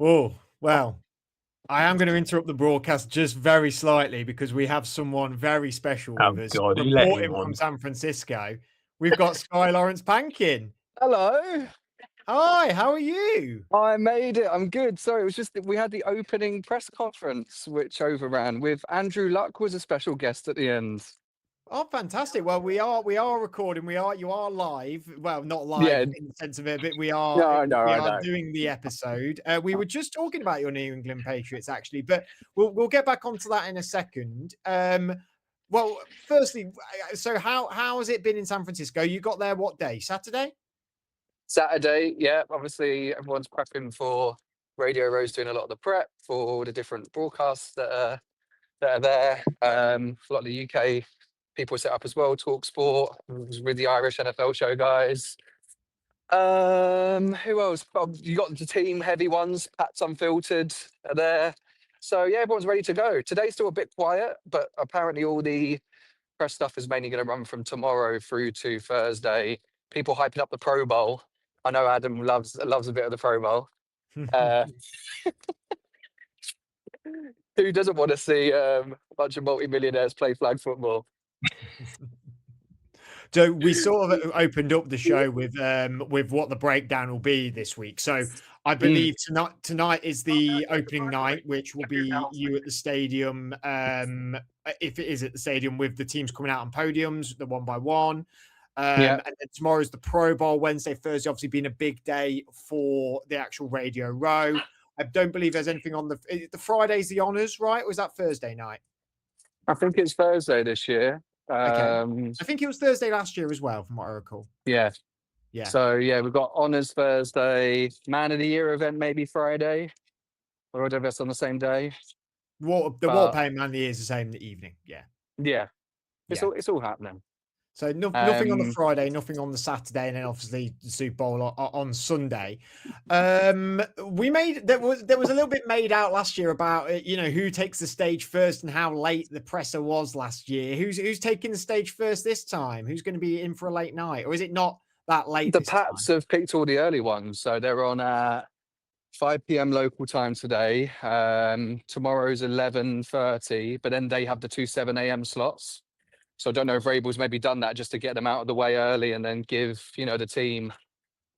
Oh, well, I am going to interrupt the broadcast just very slightly because we have someone very special with Oh us, God, who let him reporting from on? San Francisco. We've got Skye Laurence Pank in. Hello. Hi, how are you? I made it. I'm good. Sorry, it was just that we had the opening press conference, which overran with Andrew Luck was a special guest at the end. Oh, fantastic. Well, we are recording. You are live. Well, not Yeah. live in the sense of it, but No, I know. we I are know. doing the episode. We were just talking about your New England Patriots, actually, but we'll get back onto that in a second. Well, firstly, so how has it been in San Francisco? You got there what day? Saturday? Saturday. Yeah. Obviously, everyone's prepping for Radio Row's doing a lot of the prep for all the different broadcasts that are there. A lot of the UK people set up as well. Talk Sport with the Irish NFL show guys. Who else? You got the team heavy ones. Pat's Unfiltered are there. So yeah, everyone's ready to go. Today's still a bit quiet, but apparently all the press stuff is mainly going to run from tomorrow through to Thursday. People hyping up the Pro Bowl. I know Adam loves a bit of the Pro Bowl. Uh, who doesn't want to see a bunch of multi-millionaires play flag football? So we sort of opened up the show with what the breakdown will be this week. So I Mm, believe tonight is the opening night, which will be you at the stadium. If it is at the stadium, with the teams coming out on podiums, the one by one. yeah, And then tomorrow's the Pro Bowl. Wednesday, Thursday, obviously being a big day for the actual Radio Row. I don't believe there's anything on the Friday's the honors, right? Or was that Thursday night? I think it's Thursday this year. Okay. I think it was Thursday last year as well, from what I recall. Yeah. Yeah. So yeah, we've got honors Thursday, Man of the Year event maybe Friday, or whatever that's on the same day. The water But paying man the is the same in the evening. Yeah. yeah, Yeah. it's all happening. So nothing on the Friday, nothing on the Saturday, and then obviously the Super Bowl on Sunday. We made there was a little bit made out last year about who takes the stage first and how late the presser was last year. Who's taking the stage first this time? Who's going to be in for a late night, or is it not that late The this Pats time? have picked all the early ones, so they're on at 5 p.m. local time today. Tomorrow's 11:30, but then they have the two 7 a.m. slots. So I don't know if Rabel's maybe done that just to get them out of the way early and then give the team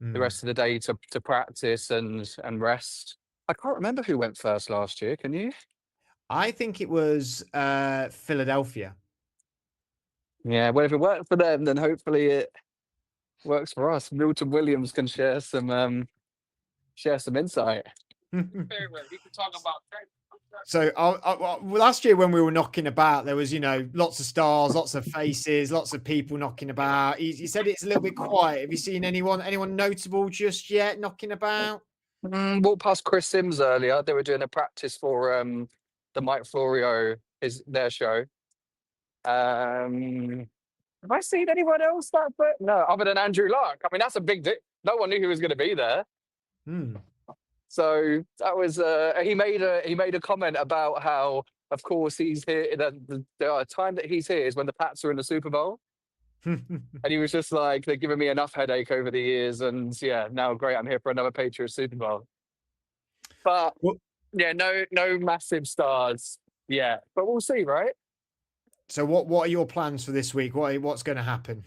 the rest of the day to practice and rest. I can't remember who went first last year. Can you? I think it was Philadelphia. Yeah, well, if it worked for them, then hopefully it works for us. Milton Williams can share some insight. We can talk about so last year when we were knocking about, there was lots of stars, lots of faces, lots of people knocking about. He said it's a little bit quiet. Have you seen anyone notable just yet knocking about? Walked past Chris Sims earlier. They were doing a practice for the Mike Florio their show. Have I seen anyone else no, other than Andrew Luck? I mean, that's a big deal. No one knew he was going to be there. So that was he made a comment about how, of course, he's here. The time that he's here is when the Pats are in the Super Bowl, and he was just like, they're giving me enough headache over the years, and yeah, now great, I'm here for another Patriots Super Bowl. But yeah, no massive stars. Yeah, but we'll see, right? So what are your plans for this week? What's going to happen?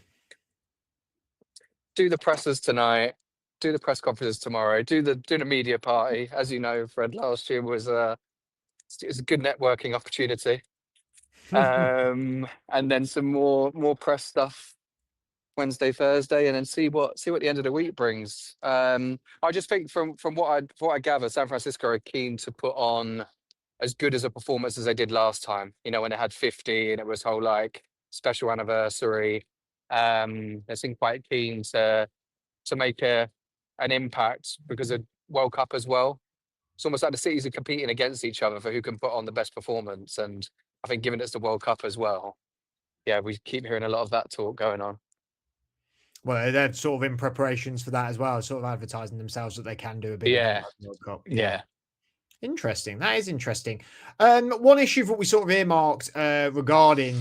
Do the pressers tonight. Do the press conferences tomorrow. Do the media party. As you know, Fred, last year was a good networking opportunity. And then some more press stuff Wednesday, Thursday, and then see what the end of the week brings. I just think from what I gather, San Francisco are keen to put on as good as a performance as they did last time. When they had 50 and it was whole like special anniversary. They seem quite keen to make an impact because of World Cup as well. It's almost like the cities are competing against each other for who can put on the best performance. And I think given it's the World Cup as well, yeah, we keep hearing a lot of that talk going on. Well, they're sort of in preparations for that as well, sort of advertising themselves that they can do a big event like the World Cup. Yeah. Interesting. That is interesting. One issue that we sort of earmarked regarding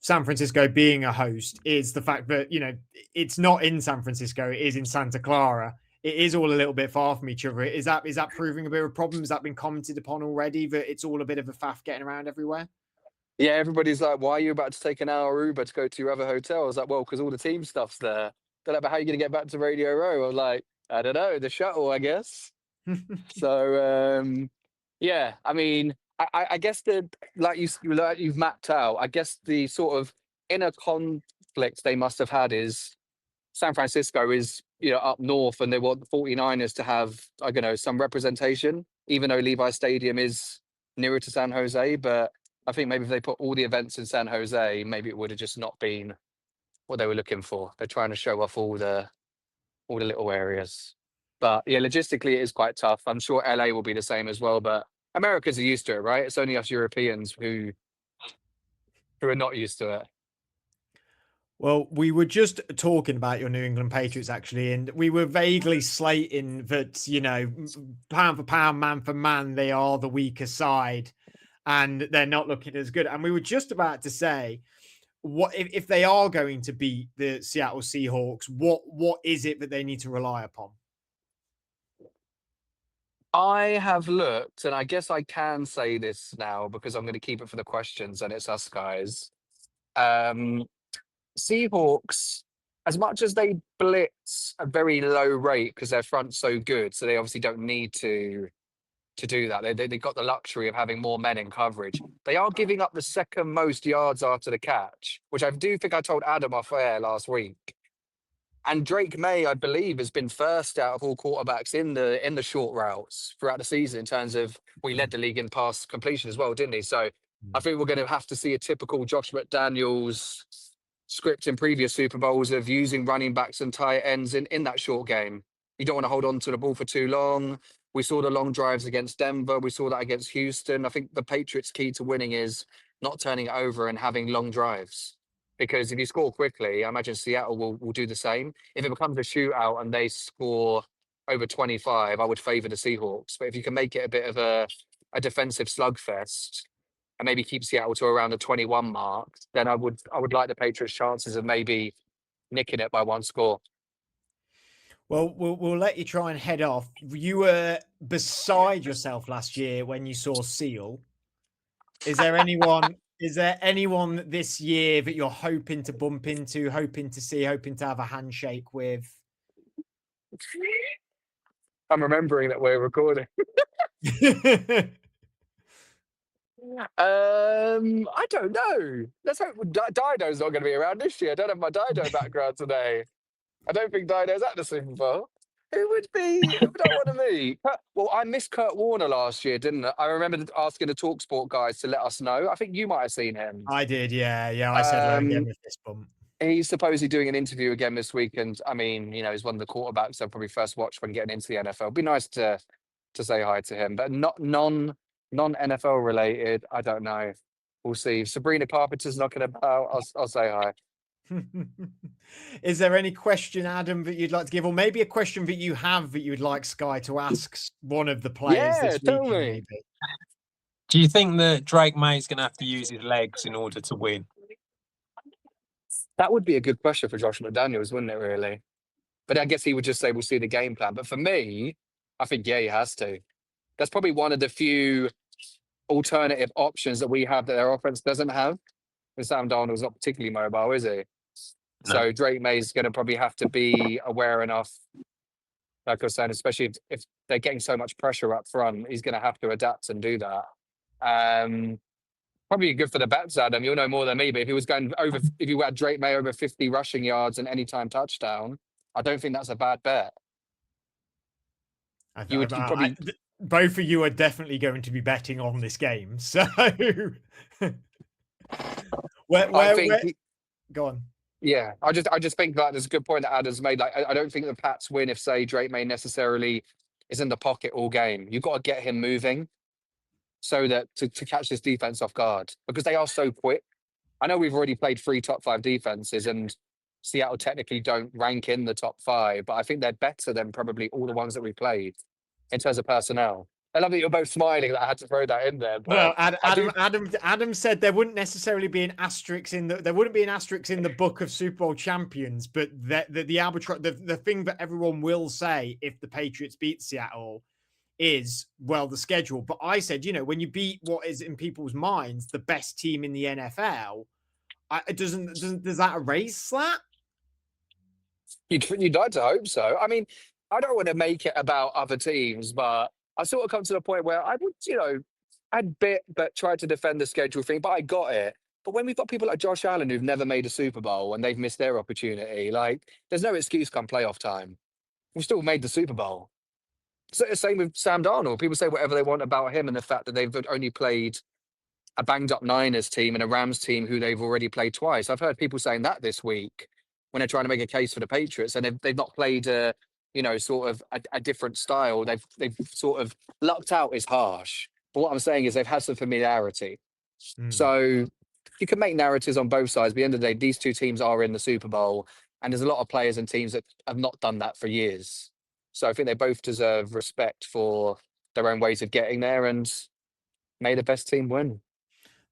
San Francisco being a host is the fact that, it's not in San Francisco, it is in Santa Clara it is all a little bit far from each other. Is that proving a bit of a problem? Has that been commented upon already, that it's all a bit of a faff getting around everywhere? Yeah, everybody's like, "Why are you about to take an hour Uber to go to your other hotel?" I was like, "Well, because all the team stuff's there." They're like, "But how are you going to get back to Radio Row?" I was like, "I don't know, the shuttle, I guess." So, yeah, I mean, I guess like you've mapped out. I guess the sort of inner conflict they must have had is San Francisco is, up north, and they want the 49ers to have, I don't know, some representation, even though Levi Stadium is nearer to San Jose. But I think maybe if they put all the events in San Jose, maybe it would have just not been what they were looking for. They're trying to show off all the little areas. But yeah, logistically it is quite tough. I'm sure LA will be the same as well, but Americans are used to it, right? It's only us Europeans who are not used to it. Well, we were just talking about your New England Patriots, actually, and we were vaguely slating that, pound for pound, man for man, they are the weaker side and they're not looking as good. And we were just about to say, what if they are going to beat the Seattle Seahawks, what is it that they need to rely upon? I have looked, and I guess I can say this now because I'm going to keep it for the questions and it's us guys. Um, Seahawks, as much as they blitz a very low rate because their front's so good, so they obviously don't need to do that. They got the luxury of having more men in coverage. They are giving up the second most yards after the catch, which I do think I told Adam off air last week. And Drake May, I believe, has been first out of all quarterbacks in the short routes throughout the season in terms of we led the league in pass completion as well, didn't he? So I think we're going to have to see a typical Josh McDaniels script in previous Super Bowls of using running backs and tight ends in that short game. You don't want to hold on to the ball for too long. We saw the long drives against Denver. We saw that against Houston. I think the Patriots' key to winning is not turning it over and having long drives. Because if you score quickly, I imagine Seattle will do the same. If it becomes a shootout and they score over 25, I would favour the Seahawks. But if you can make it a bit of a defensive slugfest and maybe keep Seattle to around the 21 mark, then I would like the Patriots' chances of maybe nicking it by one score. Well, we'll let you try and head off. You were beside yourself last year when you saw Seal. Is there anyone? Is there anyone this year that you're hoping to bump into, hoping to see, hoping to have a handshake with? I'm remembering that we're recording. I don't know. Let's hope Dido's not going to be around this year. I don't have my Dido background today. I don't think Dido's at the Super Bowl. Who would I want to meet? Well, I missed Kurt Warner last year, didn't I? I remember asking the TalkSport guys to let us know. I think you might have seen him. I did, yeah. I said hello again with this bump. He's supposedly doing an interview again this week, and I mean, he's one of the quarterbacks I'll probably first watch when getting into the NFL. It'd be nice to say hi to him, but not non-NFL related. I don't know. We'll see. If Sabrina Carpenter's knocking about, I'll say hi. Is there any question, Adam, that you'd like to give, or maybe a question that you have that you'd like Skye to ask one of the players this week? Tell me. Maybe. Do you think that Drake May's going to have to use his legs in order to win? That would be a good question for Josh McDaniels, wouldn't it, really? But I guess he would just say, we'll see the game plan. But for me, I think, yeah, he has to. That's probably one of the few alternative options that we have that their offense doesn't have. And Sam Darnold's not particularly mobile, is he? No. So Drake May's going to probably have to be aware enough, like I was saying, especially if they're getting so much pressure up front, he's going to have to adapt and do that. Probably good for the bets, Adam. You'll know more than me, but if you had Drake May over 50 rushing yards and anytime touchdown, I don't think that's a bad bet. Both of you are definitely going to be betting on this game. So, go on. Yeah, I just think that there's a good point that Adam's made. Like, I don't think the Pats win if, say, Drake May necessarily is in the pocket all game. You've got to get him moving so that to catch this defense off guard, because they are so quick. I know we've already played 3 top 5 defenses, and Seattle technically don't rank in the top 5, but I think they're better than probably all the ones that we played in terms of personnel. I love that you're both smiling that I had to throw that in there. Well, But Adam said there wouldn't necessarily be an asterisk in the book of Super Bowl champions, but the arbitrage, the thing that everyone will say if the Patriots beat Seattle is, well, the schedule. But I said, when you beat what is in people's minds the best team in the NFL, does that erase that? You'd like to hope so. I mean, I don't want to make it about other teams, but I sort of come to the point where I would, I'd bit, but tried to defend the schedule thing, but I got it. But when we've got people like Josh Allen who've never made a Super Bowl and they've missed their opportunity, like, there's no excuse come playoff time. We've still made the Super Bowl. So the same with Sam Darnold. People say whatever they want about him and the fact that they've only played a banged up Niners team and a Rams team who they've already played twice. I've heard people saying that this week when they're trying to make a case for the Patriots, and they've not played sort of a different style. They've sort of lucked out is harsh. But what I'm saying is they've had some familiarity. So you can make narratives on both sides. But at the end of the day, these two teams are in the Super Bowl, and there's a lot of players and teams that have not done that for years. So I think they both deserve respect for their own ways of getting there, and may the best team win.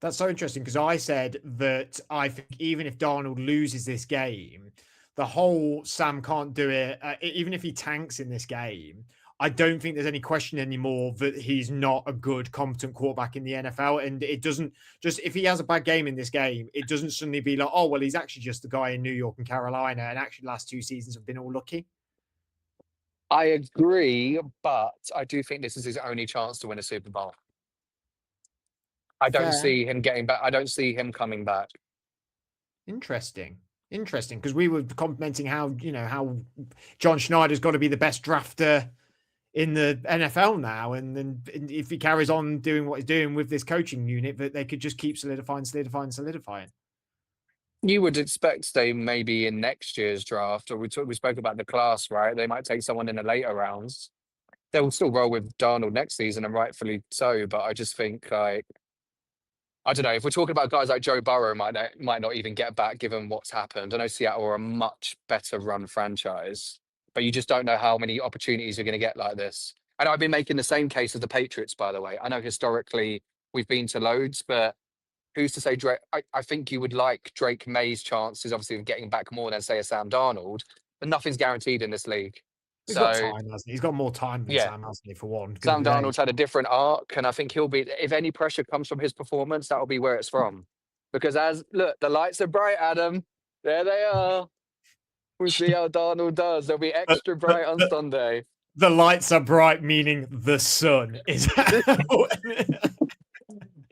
That's so interesting, because I said that I think even if Darnold loses this game, the whole Sam can't do it, even if he tanks in this game, I don't think there's any question anymore that he's not a good, competent quarterback in the NFL. And it doesn't just, if he has a bad game in this game, it doesn't suddenly be like, oh, well, he's actually just the guy in New York and Carolina. And actually, last 2 seasons have been all lucky. I agree, but I do think this is his only chance to win a Super Bowl. I don't see him getting back. I don't see him coming back. Interesting, because we were complimenting how John Schneider's got to be the best drafter in the NFL now, and then if he carries on doing what he's doing with this coaching unit, that they could just keep solidifying. You would expect they maybe in next year's draft, or we spoke about the class, right? They might take someone in the later rounds. They'll still roll with Darnold next season, and rightfully so. But I just think, like, I don't know, if we're talking about guys like Joe Burrow, might not even get back given what's happened. I know Seattle are a much better run franchise, but you just don't know how many opportunities you're going to get like this. And I've been making the same case as the Patriots, by the way. I know historically we've been to loads, but who's to say Drake? I think you would like Drake May's chances, obviously, of getting back more than, say, a Sam Darnold, but nothing's guaranteed in this league. He's got time, hasn't he? He's got more time than Sam, hasn't he, for one? Sam Darnold's had a different arc, and I think he'll be, if any pressure comes from his performance, that'll be where it's from. Because look, the lights are bright, Adam. There they are. We'll see how Darnold does. They'll be extra bright on Sunday. The lights are bright, meaning the sun is.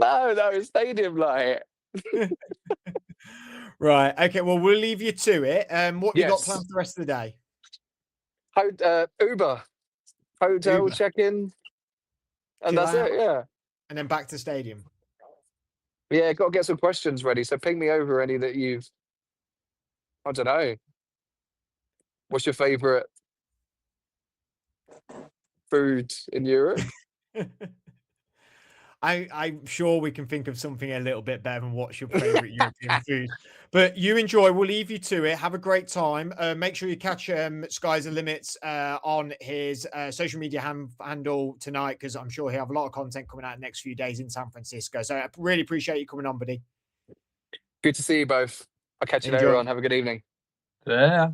No, stadium light. Right. Okay. Well, we'll leave you to it. What have you got planned for the rest of the day? Uber, hotel check-in, and that's it. Yeah. And then back to stadium. Yeah, got to get some questions ready. So ping me over any that you've. I don't know. What's your favorite food in Europe? I'm sure we can think of something a little bit better than what's your favorite European food. But you enjoy. We'll leave you to it. Have a great time. Make sure you catch Sky's the Limits on his social media handle tonight, because I'm sure he'll have a lot of content coming out in the next few days in San Francisco. So I really appreciate you coming on, buddy. Good to see you both. I'll catch you later on. Have a good evening. Yeah.